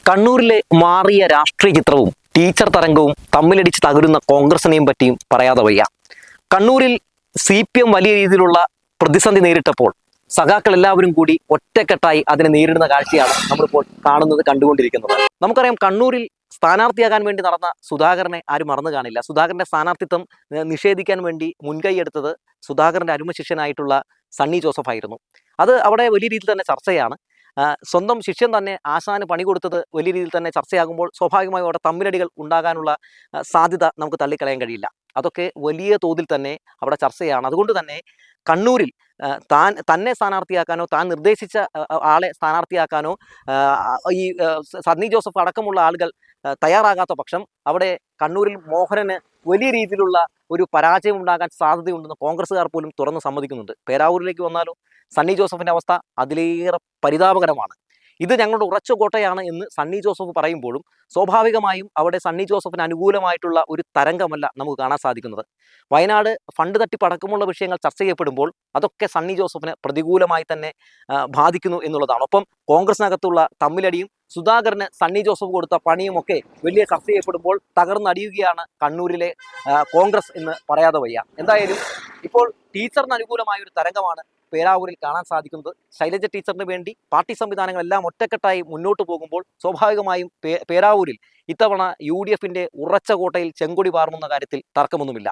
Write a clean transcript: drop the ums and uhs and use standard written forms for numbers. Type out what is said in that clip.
കണ്ണൂരിലെ മാറിയ രാഷ്ട്രീയ ചിത്രവും ടീച്ചർ തരംഗവും തമ്മിലടിച്ച് തകരുന്ന കോൺഗ്രസിനെയും പറ്റിയും പറയാതെ വയ്യ. കണ്ണൂരിൽ CPM വലിയ രീതിയിലുള്ള പ്രതിസന്ധി നേരിട്ടപ്പോൾ സഖാക്കൾ എല്ലാവരും കൂടി ഒറ്റക്കെട്ടായി അതിനെ നേരിടുന്ന കാഴ്ചയാണ് നമ്മളിപ്പോൾ കണ്ടുകൊണ്ടിരിക്കുന്നത്. നമുക്കറിയാം, കണ്ണൂരിൽ സ്ഥാനാർത്ഥിയാകാൻ വേണ്ടി നടന്ന സുധാകരനെ ആരും മറന്നു കാണില്ല. സുധാകരന്റെ സ്ഥാനാർത്ഥിത്വം നിഷേധിക്കാൻ വേണ്ടി മുൻകൈയെടുത്തത് സുധാകരന്റെ അരുമശിഷ്യനായിട്ടുള്ള സണ്ണി ജോസഫ് ആയിരുന്നു. അത് അവിടെ വലിയ രീതിയിൽ തന്നെ ചർച്ചയാണ്. സ്വന്തം ശിഷ്യൻ തന്നെ ആശാന് പണി കൊടുത്തത് വലിയ രീതിയിൽ തന്നെ ചർച്ചയാകുമ്പോൾ സ്വാഭാവികമായും അവിടെ തമ്മിലടികൾ ഉണ്ടാകാനുള്ള സാധ്യത നമുക്ക് തള്ളിക്കളയാൻ കഴിയില്ല. അതൊക്കെ വലിയ തോതിൽ തന്നെ അവിടെ ചർച്ചയാണ്. അതുകൊണ്ട് തന്നെ കണ്ണൂരിൽ തന്നെ സ്ഥാനാർത്ഥിയാക്കാനോ താൻ നിർദ്ദേശിച്ച ആളെ സ്ഥാനാർത്ഥിയാക്കാനോ ഈ സണ്ണി ജോസഫ് അടക്കമുള്ള ആളുകൾ തയ്യാറാകാത്ത പക്ഷം അവിടെ കണ്ണൂരിൽ മോഹനന് വലിയ രീതിയിലുള്ള ഒരു പരാജയം ഉണ്ടാകാൻ സാധ്യതയുണ്ടെന്ന് കോൺഗ്രസ്സുകാർ പോലും തുറന്ന് സമ്മതിക്കുന്നുണ്ട്. പേരാവൂരിലേക്ക് വന്നാലോ സണ്ണി ജോസഫിന്റെ അവസ്ഥ അതിലേറെ പരിതാപകരമാണ്. ഇത് ഞങ്ങളുടെ ഉറച്ച കോട്ടയാണ് എന്ന് സണ്ണി ജോസഫ് പറയുമ്പോഴും സ്വാഭാവികമായും അവിടെ സണ്ണി ജോസഫിന് അനുകൂലമായിട്ടുള്ള ഒരു തരംഗമല്ല നമുക്ക് കാണാൻ സാധിക്കുന്നത്. വയനാട് ഫണ്ട് തട്ടിപ്പടക്കമുള്ള വിഷയങ്ങൾ ചർച്ച ചെയ്യപ്പെടുമ്പോൾ അതൊക്കെ സണ്ണി ജോസഫിന് പ്രതികൂലമായി തന്നെ ബാധിക്കുന്നു എന്നുള്ളതാണ്. ഒപ്പം കോൺഗ്രസിനകത്തുള്ള തമ്മിലടിയും സുധാകരന് സണ്ണി ജോസഫ് കൊടുത്ത പണിയും ഒക്കെ വലിയ ചർച്ച ചെയ്യപ്പെടുമ്പോൾ തകർന്നടിയുകയാണ് കണ്ണൂരിലെ കോൺഗ്രസ് എന്ന് പറയാതെ വയ്യ. എന്തായാലും ഇപ്പോൾ ടീച്ചറിന് അനുകൂലമായ ഒരു തരംഗമാണ് പേരാവൂരിൽ കാണാൻ സാധിക്കുന്നത്. ശൈലജ ടീച്ചറിന് വേണ്ടി പാർട്ടി സംവിധാനങ്ങളെല്ലാം ഒറ്റക്കെട്ടായി മുന്നോട്ട് പോകുമ്പോൾ സ്വാഭാവികമായും പേരാവൂരിൽ ഇത്തവണ UDFന്റെ ഉറച്ച കോട്ടയിൽ ചെങ്കൊടി പാർന്നുന്ന കാര്യത്തിൽ തർക്കമൊന്നുമില്ല.